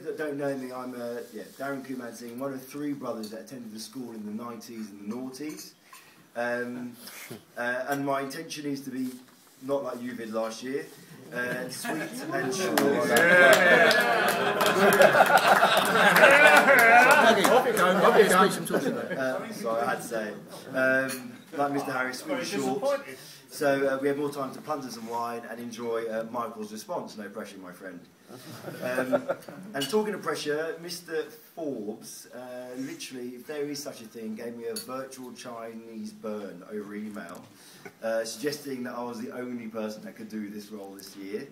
that don't know me, I'm Darren Coomansingh, one of 3 brothers that attended the school in the 90s and the noughties. And my intention is to be not like you did last year, sweet and short. Sorry, I had to say it. Like Mr. Harris, sweet and short. So we have more time to plunder some wine and enjoy Michael's response. No pressure, my friend. And talking of pressure, Mr. Forbes, literally, if there is such a thing, gave me a virtual Chinese burn over email, suggesting that I was the only person that could do this role this year.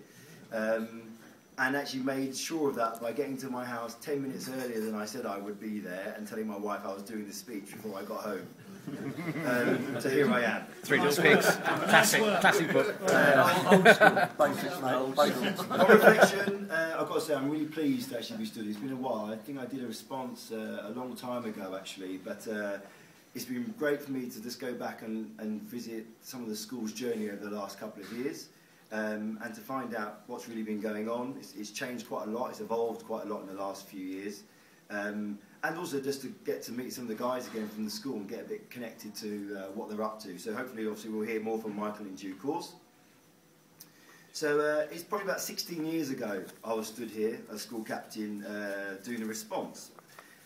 And actually made sure of that by getting to my house 10 minutes earlier than I said I would be there and telling my wife I was doing the speech before I got home. So here I am. 3 Little Pigs. Classic book. On reflection, I've got to say I'm really pleased to actually be stood. It's been a while. I think I did a response a long time ago actually, but it's been great for me to just go back and visit some of the school's journey over the last couple of years. And to find out what's really been going on. It's changed quite a lot, it's evolved quite a lot in the last few years. And also just to get to meet some of the guys again from the school and get a bit connected to what they're up to. So hopefully, obviously, we'll hear more from Michael in due course. So it's probably about 16 years ago I was stood here as school captain doing a response.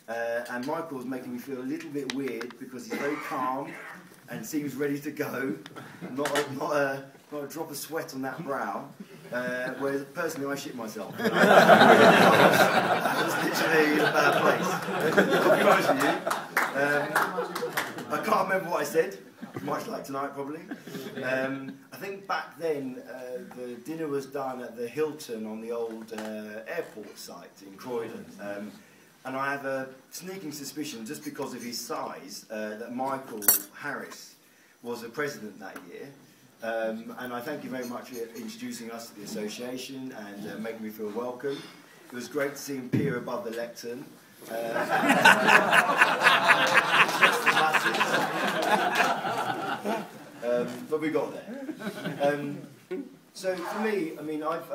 And Michael was making me feel a little bit weird because he's very calm and seems ready to go, not a drop of sweat on that brow, whereas personally I shit myself. I was literally in a bad place. I'll be honest with you. I can't remember what I said, much like tonight probably. I think back then the dinner was done at the Hilton on the old airport site in Croydon. And I have a sneaking suspicion, just because of his size, that Michael Harris was the president that year. And I thank you very much for introducing us to the association and making me feel welcome. It was great to see him peer above the lectern. But we got there. So for me, I mean, I've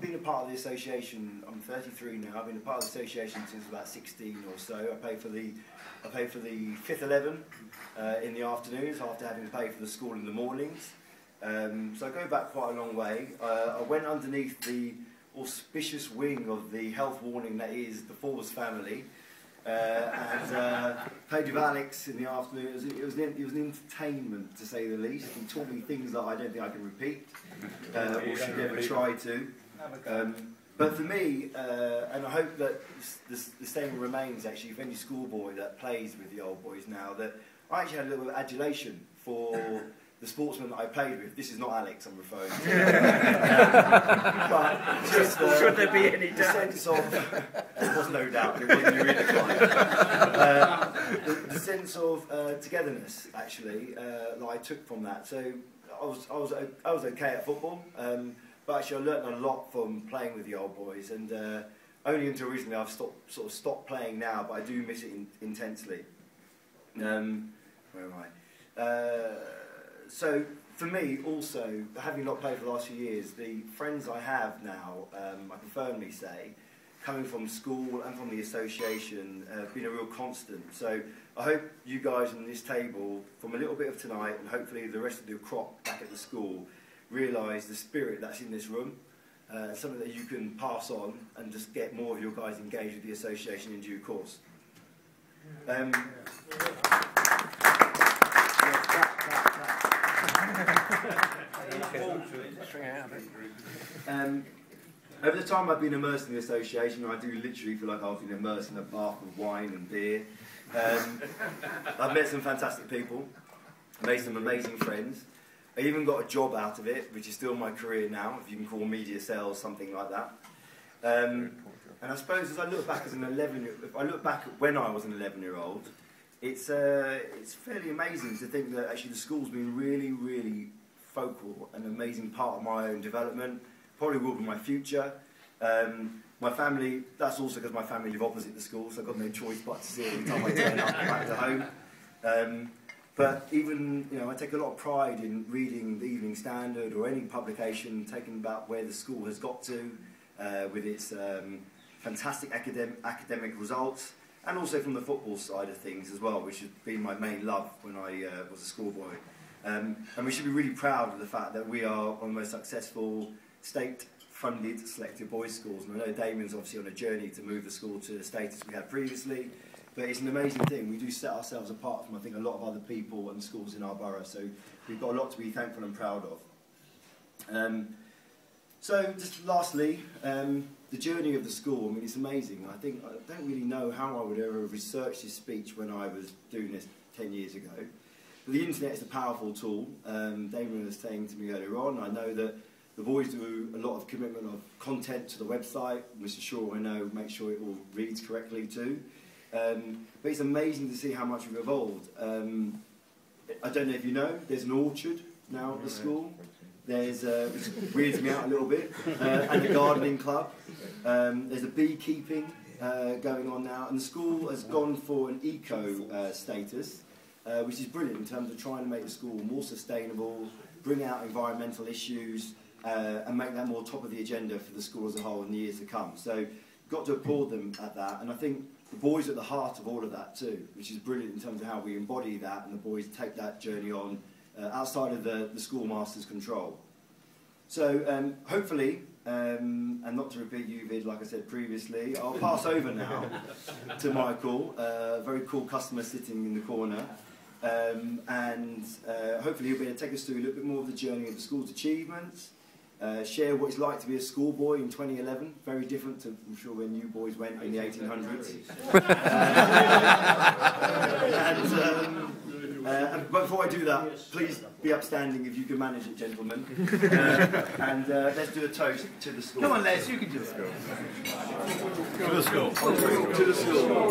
been a part of the association. I'm 33 now. I've been a part of the association since about 16 or so. I pay for the 5th 11 in the afternoons after having to pay for the school in the mornings. So I go back quite a long way. I went underneath the auspicious wing of the health warning that is the Forbes family, and played with Alex in the afternoon. It was an entertainment, to say the least. He taught me things that I don't think I can repeat, or should ever try to. But for me, and I hope that the same remains actually for any schoolboy that plays with the old boys now, that I actually had a little bit of adulation for the sportsman that I played with. This is not Alex I'm referring to. But just should there be any doubt? Sense of, there was no doubt, it wasn't you really the sense of togetherness, actually, that I took from that. So I was okay at football, but actually I learnt a lot from playing with the old boys, and only until recently I've stopped playing now, but I do miss it intensely. Where am I? So for me also, having not played for the last few years, the friends I have now, I can firmly say, coming from school and from the association, have been a real constant. So I hope you guys on this table, from a little bit of tonight and hopefully the rest of the crop back at the school, realise the spirit that's in this room, something that you can pass on and just get more of your guys engaged with the association in due course. Over the time I've been immersed in the association, I do literally feel like I've been immersed in a bath of wine and beer. I've met some fantastic people, made some amazing friends. I even got a job out of it, which is still my career now, if you can call media sales something like that. And I suppose as I look back as an 11-year-old, if I look back at when I was an 11-year-old, it's fairly amazing to think that actually the school's been really, really focal, an amazing part of my own development, probably will be my future. My family, that's also because my family live opposite the school, so I've got no choice but to see it every time I turn up back to home. But even, you know, I take a lot of pride in reading the Evening Standard or any publication taking about where the school has got to with its fantastic academic results, and also from the football side of things as well, which has been my main love when I was a schoolboy. And we should be really proud of the fact that we are one of the most successful state-funded selective boys' schools. And I know Damien's obviously on a journey to move the school to the status we had previously, but it's an amazing thing. We do set ourselves apart from, I think, a lot of other people and schools in our borough, so we've got a lot to be thankful and proud of. So just lastly, the journey of the school, I mean, it's amazing. I don't really know how I would ever have researched this speech when I was doing this 10 years ago. But the internet is a powerful tool. Damien was saying to me earlier on, I know that the boys do a lot of commitment of content to the website. Mr. Shaw, I know, make sure it all reads correctly too. But it's amazing to see how much we've evolved. I don't know if you know, there's an orchard now at the school. There's, which weirds me out a little bit, and a gardening club. There's a beekeeping going on now, and the school has gone for an eco status, which is brilliant in terms of trying to make the school more sustainable, bring out environmental issues, and make that more top of the agenda for the school as a whole in the years to come. So you've got to applaud them at that, and I think the boys are at the heart of all of that too, which is brilliant in terms of how we embody that, and the boys take that journey on outside of the schoolmaster's control. So hopefully, and not to repeat you, Vid, like I said previously, I'll pass over now to Michael, a very cool customer sitting in the corner, and hopefully he'll be able to take us through a little bit more of the journey of the school's achievements, share what it's like to be a schoolboy in 2011, very different to, I'm sure, when you boys went in the 1800s. But before I do that, please be upstanding if you can manage it, gentlemen. And let's do a toast to the school. Come on, Les, you can do it. To the school. To the school.